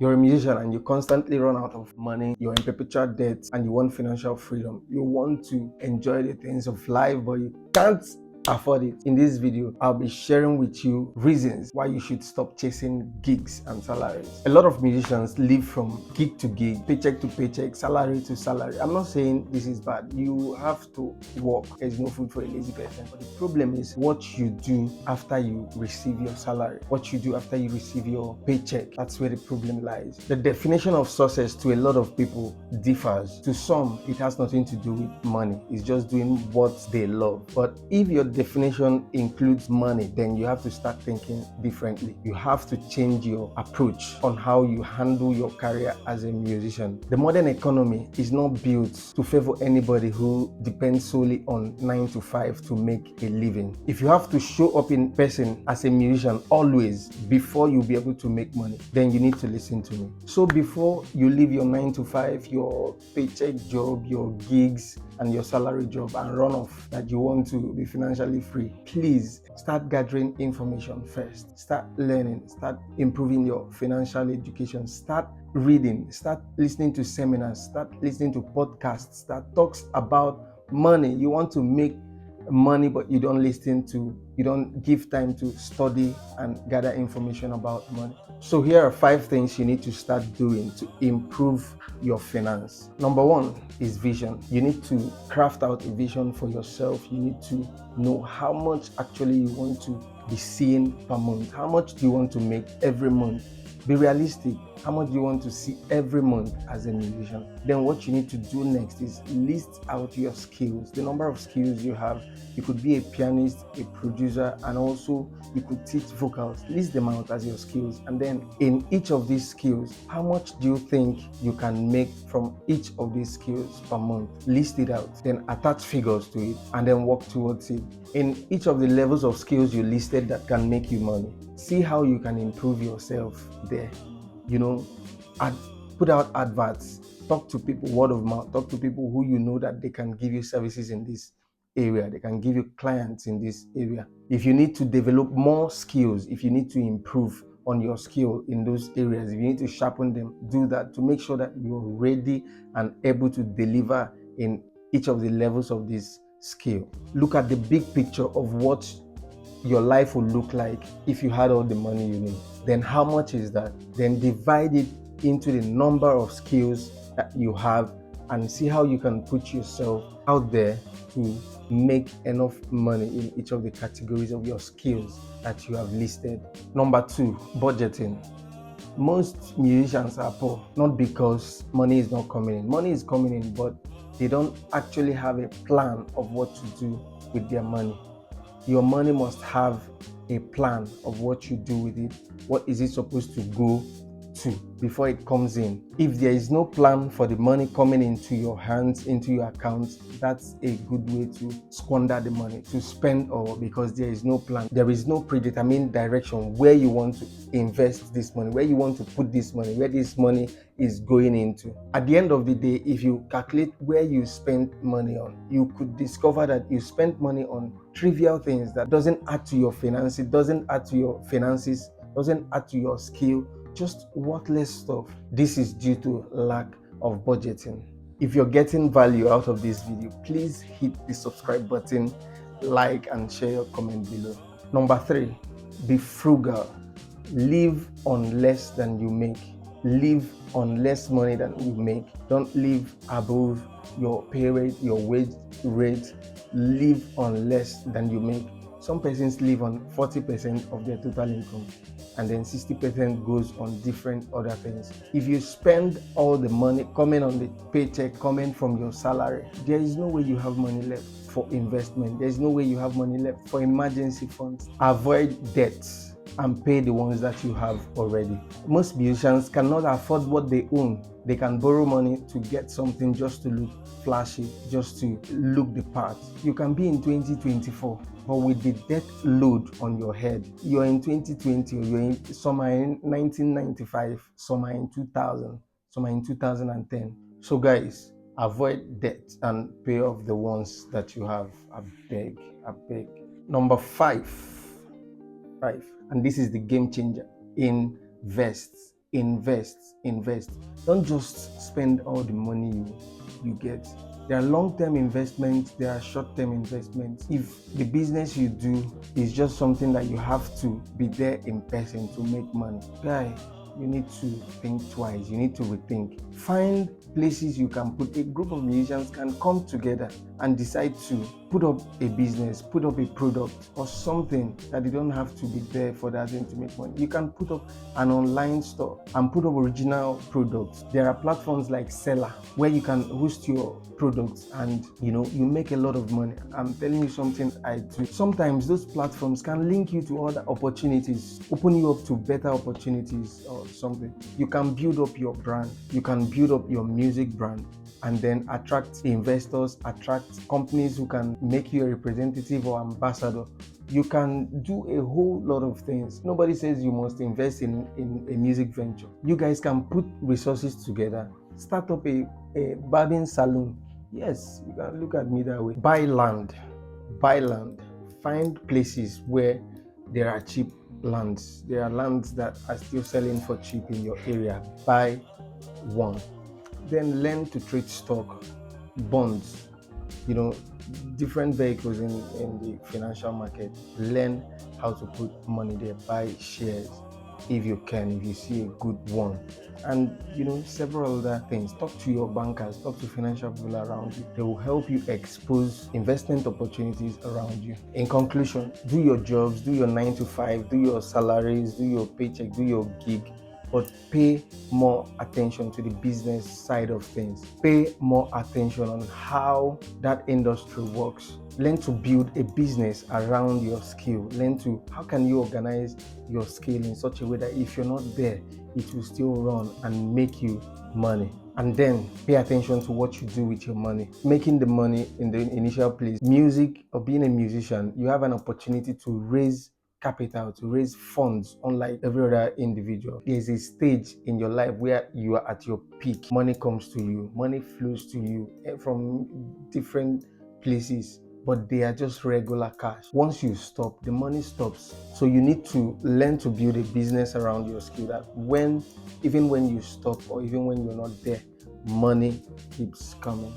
You're a musician and you constantly run out of money, you're in perpetual debt, and you want financial freedom. You want to enjoy the things of life, but you can't afford it. In this video, I'll be sharing with you reasons why you should stop chasing gigs and salaries. A lot of musicians live from gig to gig, paycheck to paycheck, salary to salary. I'm not saying this is bad. You have to work. There's no food for a lazy person. But the problem is what you do after you receive your salary, what you do after you receive your paycheck. That's where the problem lies. The definition of success to a lot of people differs. To some, it has nothing to do with money. It's just doing what they love. But if your definition includes money, then you have to start thinking differently. You have to change your approach on how you handle your career as a musician. The modern economy is not built to favor anybody who depends solely on 9 to 5 to make a living. If you have to show up in person as a musician always before you'll be able to make money, then you need to listen to me. So before you leave your 9 to 5, your paycheck job, your gigs, and your salary job and run off that you want to be financially free, please start gathering information first. Start learning, start improving your financial education, start reading, start listening to seminars, start listening to podcasts that talks about money. You want to make money, but you don't give time to study and gather information about money. So here are 5 things you need to start doing to improve your finance. Number 1 is vision. You need to craft out a vision for yourself. You need to know how much actually you want to be seeing per month. How much do you want to make every month? Be realistic. How much do you want to see every month as a musician? Then what you need to do next is list out your skills, the number of skills you have. You could be a pianist, a producer, and also you could teach vocals. List them out as your skills. And then in each of these skills, how much do you think you can make from each of these skills per month? List it out, then attach figures to it, and then work towards it. In each of the levels of skills you listed that can make you money, see how you can improve yourself there. Put out adverts, talk to people, word of mouth, talk to people who you know that they can give you services in this area, they can give you clients in this area. If you need to develop more skills, if you need to improve on your skill in those areas, if you need to sharpen them, do that to make sure that you're ready and able to deliver in each of the levels of this skill. Look at the big picture of what your life will look like if you had all the money you need. Then how much is that? Then divide it into the number of skills that you have and see how you can put yourself out there to make enough money in each of the categories of your skills that you have listed. Number 2, budgeting. Most musicians are poor, not because money is not coming in. Money is coming in, but they don't actually have a plan of what to do with their money. Your money must have a plan of what you do with it. What is it supposed to go to before it comes in? If there is no plan for the money coming into your hands, into your accounts, that's a good way to squander the money, to spend all, because there is no plan. There is no predetermined direction where you want to invest this money, where you want to put this money, where this money is going into. At the end of the day, if you calculate where you spend money on, you could discover that you spent money on trivial things that doesn't add to your finances, doesn't add to your skill, just worthless stuff. This is due to lack of budgeting. If you're getting value out of this video, please hit the subscribe button, like, and share your comment below. Number 3, be frugal. Live on less than you make. Live on less money than you make. Don't live above your pay rate, your wage rate. Live on less than you make. Some persons live on 40% of their total income, and then 60% goes on different other things. If you spend all the money coming on the paycheck, coming from your salary, there is no way you have money left for investment. There is no way you have money left for emergency funds. Avoid debts and pay the ones that you have already. Most musicians cannot afford what they own. They can borrow money to get something just to look flashy, just to look the part. You can be in 2024, but with the debt load on your head, you're in 2020, or you're in somewhere in 1995, somewhere in 2000, somewhere in 2010. So guys, avoid debt and pay off the ones that you have. I beg. Number 5, and this is the game changer: invest. invest. Don't just spend all the money you get. There are long-term investments, there are short-term investments. If the business you do is just something that you have to be there in person to make money, guy, you need to think twice. You need to rethink. Find places you can put. A group of musicians can come together and decide to put up a business, put up a product or something that they don't have to be there for that thing to make money. You can put up an online store and put up original products. There are platforms like Seller where you can host your products and you make a lot of money. I'm telling you something I do. Sometimes those platforms can link you to other opportunities, open you up to better opportunities or something. You can build up your brand, you can build up your music brand, and then attract investors, attract companies who can make you a representative or ambassador. You can do a whole lot of things. Nobody says you must invest in a music venture. You guys can put resources together, start up a barbing salon. Yes, you can look at me that way. Buy land. Find places where there are cheap lands. There are lands that are still selling for cheap in your area. Buy one. Then learn to trade stock, bonds, different vehicles in the financial market. Learn how to put money there. Buy shares if you can, if you see a good one. And several other things. Talk to your bankers, talk to financial people around you. They will help you expose investment opportunities around you. In conclusion, do your jobs, do your 9 to 5, do your salaries, do your paycheck, do your gig, but pay more attention to the business side of things. Pay more attention on how that industry works. Learn to build a business around your skill. How can you organize your skill in such a way that if you're not there, it will still run and make you money. And then pay attention to what you do with your money. Making the money in the initial place. Music or being a musician, you have an opportunity to raise capital, to raise funds, unlike every other individual. There's a stage in your life where you are at your peak. Money comes to you, money flows to you from different places, but they are just regular cash. Once you stop, the money stops. So you need to learn to build a business around your skill that even when you stop or even when you're not there, money keeps coming.